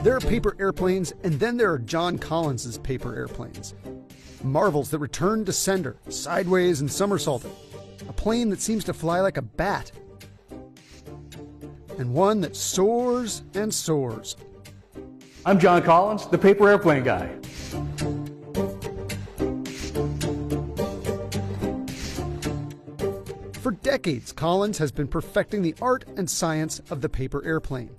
There are paper airplanes, and then there are John Collins's paper airplanes. Marvels that return to sender, sideways and somersaulting. A plane that seems to fly like a bat. And one that soars and soars. I'm John Collins, the paper airplane guy. For decades, Collins has been perfecting the art and science of the paper airplane.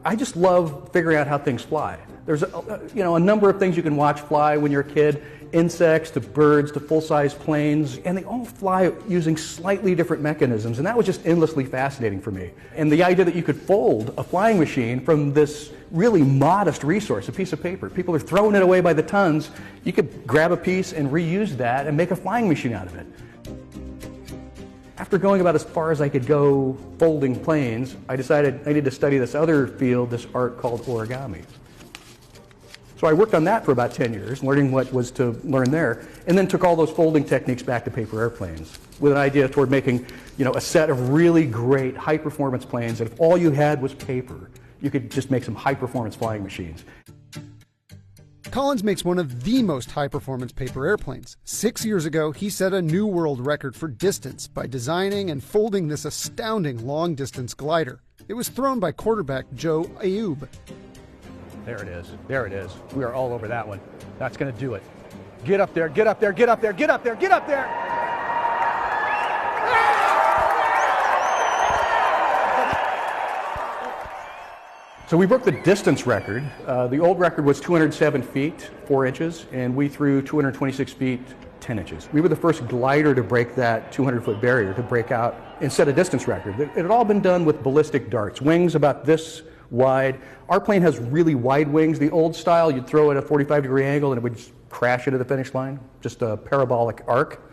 I just love figuring out how things fly. There's a number of things you can watch fly when you're a kid, insects to birds to full-size planes, and they all fly using slightly different mechanisms, and that was just endlessly fascinating for me. And the idea that you could fold a flying machine from this really modest resource, a piece of paper. People are throwing it away by the tons. You could grab a piece and reuse that and make a flying machine out of it. After going about as far as I could go folding planes, I decided I needed to study this other field, this art called origami. So I worked on that for about 10 years, learning what was to learn there, and then took all those folding techniques back to paper airplanes with an idea toward making, a set of really great high-performance planes that if all you had was paper, you could just make some high-performance flying machines. Collins makes one of the most high-performance paper airplanes. 6 years ago, he set a new world record for distance by designing and folding this astounding long-distance glider. It was thrown by quarterback Joe Ayoub. There it is. There it is. We are all over that one. That's going to do it. Get up there, get up there, get up there, get up there, get up there! So we broke the distance record. The old record was 207 feet, 4 inches, and we threw 226 feet, 10 inches. We were the first glider to break that 200-foot barrier, to break out and set a distance record. It had all been done with ballistic darts, wings about this wide. Our plane has really wide wings. The old style, you'd throw it at a 45-degree angle and it would just crash into the finish line, just a parabolic arc.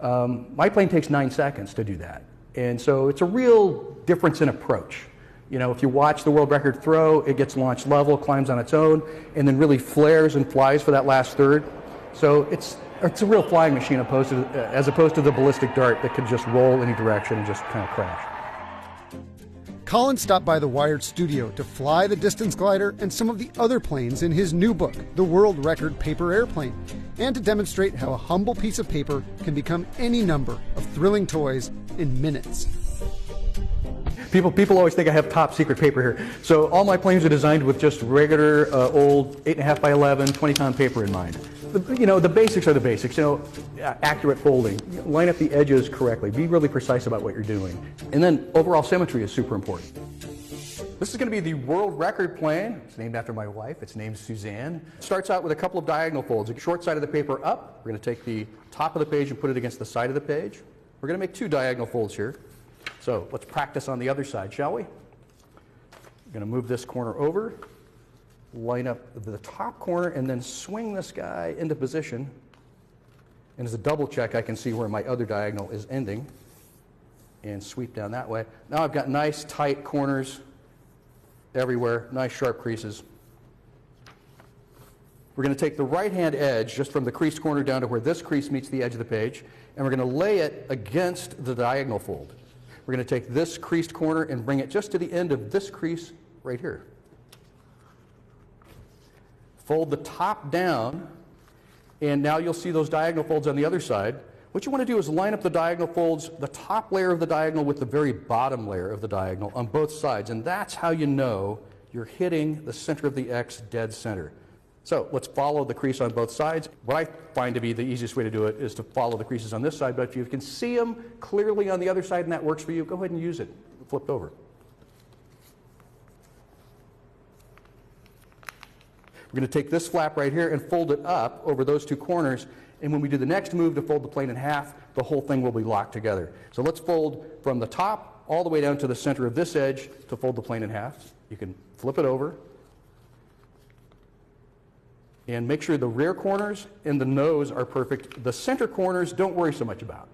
My plane takes 9 seconds to do that. And so it's a real difference in approach. If you watch the world record throw, it gets launched level, climbs on its own, and then really flares and flies for that last third. So it's a real flying machine as opposed to the ballistic dart that could just roll any direction and just kind of crash. Collins stopped by the Wired studio to fly the distance glider and some of the other planes in his new book, The World Record Paper Airplane, and to demonstrate how a humble piece of paper can become any number of thrilling toys in minutes. People always think I have top secret paper here. So all my planes are designed with just regular old 8.5 by 11, 20-pound paper in mind. The basics are the basics. Accurate folding, line up the edges correctly, be really precise about what you're doing. And then overall symmetry is super important. This is going to be the world record plane. It's named after my wife. It's named Suzanne. It starts out with a couple of diagonal folds. A short side of the paper up. We're going to take the top of the page and put it against the side of the page. We're going to make 2 diagonal folds here. So let's practice on the other side, shall we? I'm going to move this corner over, line up the top corner, and then swing this guy into position. And as a double check, I can see where my other diagonal is ending and sweep down that way. Now I've got nice tight corners everywhere, nice sharp creases. We're going to take the right-hand edge just from the creased corner down to where this crease meets the edge of the page, and we're going to lay it against the diagonal fold. We're going to take this creased corner and bring it just to the end of this crease right here. Fold the top down, and now you'll see those diagonal folds on the other side. What you want to do is line up the diagonal folds, the top layer of the diagonal with the very bottom layer of the diagonal on both sides, and that's how you know you're hitting the center of the X dead center. So let's follow the crease on both sides. What I find to be the easiest way to do it is to follow the creases on this side, but if you can see them clearly on the other side and that works for you, go ahead and use it. Flipped over. We're going to take this flap right here and fold it up over those 2 corners, and when we do the next move to fold the plane in half, the whole thing will be locked together. So let's fold from the top all the way down to the center of this edge to fold the plane in half. You can flip it over. And make sure the rear corners and the nose are perfect. The center corners, don't worry so much about.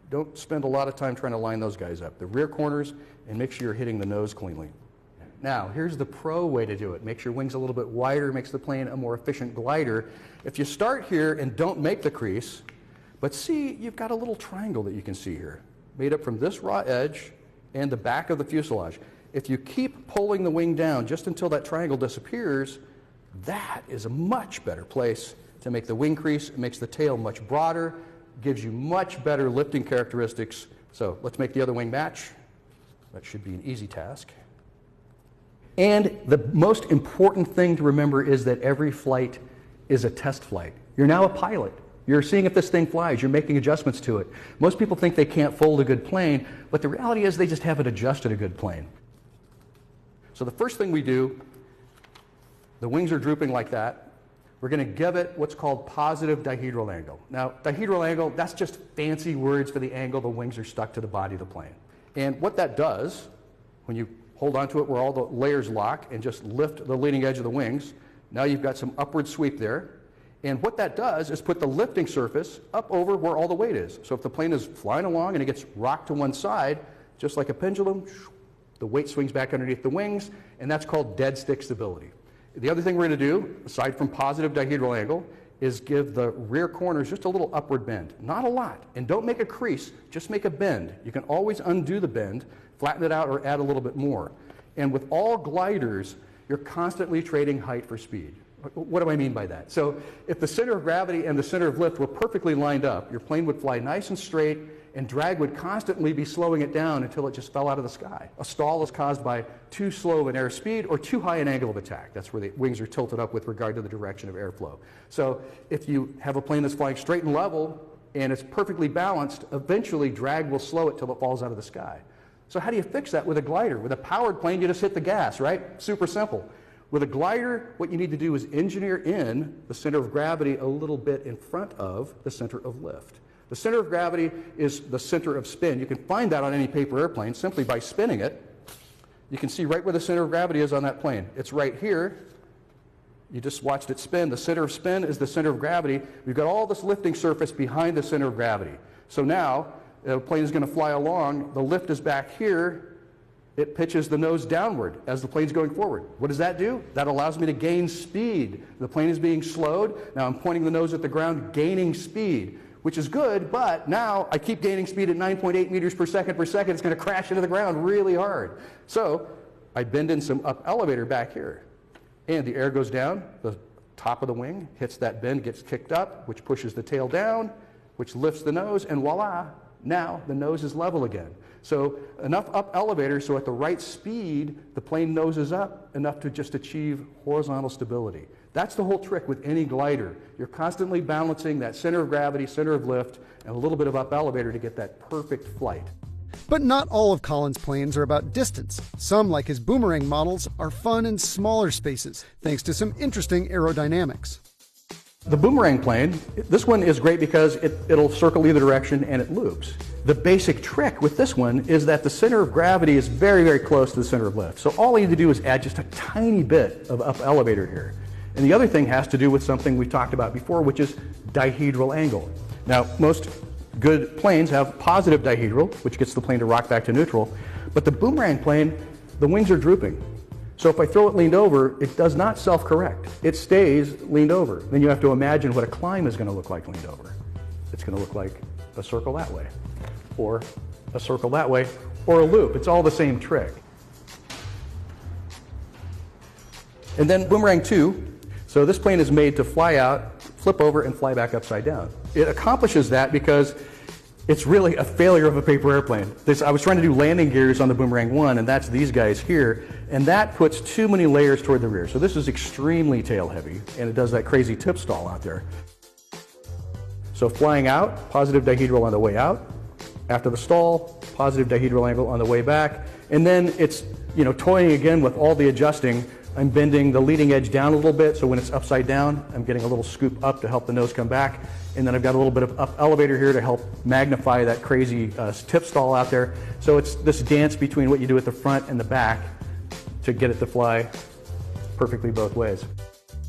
Don't spend a lot of time trying to line those guys up. The rear corners, and make sure you're hitting the nose cleanly. Now, here's the pro way to do it. Makes your wings a little bit wider, makes the plane a more efficient glider. If you start here and don't make the crease, but see, you've got a little triangle that you can see here, made up from this raw edge and the back of the fuselage. If you keep pulling the wing down just until that triangle disappears, that is a much better place to make the wing crease. It makes the tail much broader, gives you much better lifting characteristics. So let's make the other wing match. That should be an easy task. And the most important thing to remember is that every flight is a test flight. You're now a pilot. You're seeing if this thing flies. You're making adjustments to it. Most people think they can't fold a good plane, but the reality is they just haven't adjusted a good plane. So the first thing we do, the wings are drooping like that. We're going to give it what's called positive dihedral angle. Now, dihedral angle, that's just fancy words for the angle the wings are stuck to the body of the plane. And what that does, when you hold onto it where all the layers lock and just lift the leading edge of the wings, now you've got some upward sweep there. And what that does is put the lifting surface up over where all the weight is. So if the plane is flying along and it gets rocked to one side, just like a pendulum, the weight swings back underneath the wings, and that's called dead stick stability. The other thing we're going to do, aside from positive dihedral angle, is give the rear corners just a little upward bend. Not a lot. And don't make a crease, just make a bend. You can always undo the bend, flatten it out, or add a little bit more. And with all gliders, you're constantly trading height for speed. What do I mean by that? So if the center of gravity and the center of lift were perfectly lined up, your plane would fly nice and straight, and drag would constantly be slowing it down until it just fell out of the sky. A stall is caused by too slow of an airspeed or too high an angle of attack. That's where the wings are tilted up with regard to the direction of airflow. So if you have a plane that's flying straight and level and it's perfectly balanced, eventually drag will slow it till it falls out of the sky. So how do you fix that with a glider? With a powered plane, you just hit the gas, right? Super simple. With a glider, what you need to do is engineer in the center of gravity a little bit in front of the center of lift. The center of gravity is the center of spin. You can find that on any paper airplane simply by spinning it. You can see right where the center of gravity is on that plane. It's right here. You just watched it spin. The center of spin is the center of gravity. We've got all this lifting surface behind the center of gravity. So now, the plane is going to fly along. The lift is back here. It pitches the nose downward as the plane's going forward. What does that do? That allows me to gain speed. The plane is being slowed. Now I'm pointing the nose at the ground, gaining speed, which is good, but now I keep gaining speed at 9.8 meters per second. It's going to crash into the ground really hard. So I bend in some up elevator back here, and the air goes down. The top of the wing hits that bend, gets kicked up, which pushes the tail down, which lifts the nose, and voila, now the nose is level again. So enough up elevator so at the right speed, the plane noses up enough to just achieve horizontal stability. That's the whole trick with any glider. You're constantly balancing that center of gravity, center of lift, and a little bit of up elevator to get that perfect flight. But not all of Colin's planes are about distance. Some, like his boomerang models, are fun in smaller spaces, thanks to some interesting aerodynamics. The boomerang plane, this one is great because it'll circle either direction and it loops. The basic trick with this one is that the center of gravity is very, very close to the center of lift. So all I need to do is add just a tiny bit of up elevator here. And the other thing has to do with something we talked about before, which is dihedral angle. Now, most good planes have positive dihedral, which gets the plane to rock back to neutral. But the boomerang plane, the wings are drooping. So if I throw it leaned over, it does not self-correct. It stays leaned over. Then you have to imagine what a climb is going to look like leaned over. It's going to look like a circle that way, or a circle that way, or a loop. It's all the same trick. And then boomerang 2. So this plane is made to fly out, flip over, and fly back upside down. It accomplishes that because it's really a failure of a paper airplane. I was trying to do landing gears on the Boomerang 1, and that's these guys here, and that puts too many layers toward the rear. So this is extremely tail heavy, and it does that crazy tip stall out there. So flying out, positive dihedral on the way out. After the stall, positive dihedral angle on the way back. And then it's, toying again with all the adjusting. I'm bending the leading edge down a little bit, so when it's upside down, I'm getting a little scoop up to help the nose come back. And then I've got a little bit of up elevator here to help magnify that crazy tip stall out there. So it's this dance between what you do at the front and the back to get it to fly perfectly both ways.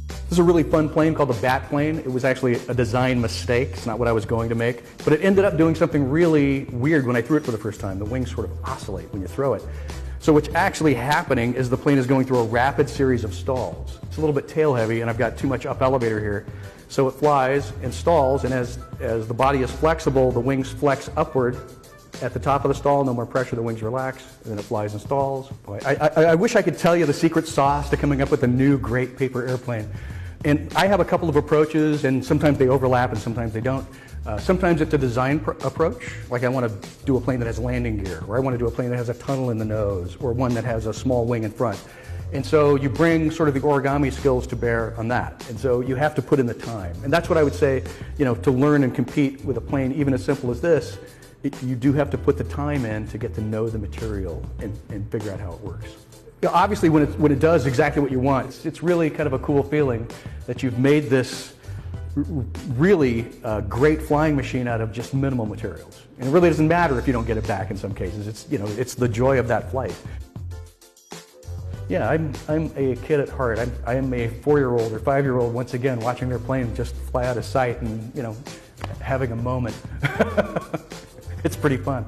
This is a really fun plane called the Bat plane. It was actually a design mistake. It's not what I was going to make. But it ended up doing something really weird when I threw it for the first time. The wings sort of oscillate when you throw it. So what's actually happening is the plane is going through a rapid series of stalls. It's a little bit tail heavy, and I've got too much up elevator here. So it flies and stalls, and as the body is flexible, the wings flex upward at the top of the stall, no more pressure, the wings relax, and then it flies and stalls. Boy, I wish I could tell you the secret sauce to coming up with a new great paper airplane. And I have a couple of approaches, and sometimes they overlap and sometimes they don't. Sometimes it's a design approach, like I want to do a plane that has landing gear, or I want to do a plane that has a tunnel in the nose, or one that has a small wing in front. And so you bring sort of the origami skills to bear on that. And so you have to put in the time. And that's what I would say, to learn and compete with a plane, even as simple as this, you do have to put the time in to get to know the material and figure out how it works. Obviously, when it does exactly what you want, it's really kind of a cool feeling that you've made this really great flying machine out of just minimal materials. And it really doesn't matter if you don't get it back in some cases. It's the joy of that flight. Yeah, I'm a kid at heart. I am a 4-year-old or 5-year-old once again watching their plane just fly out of sight and having a moment. It's pretty fun.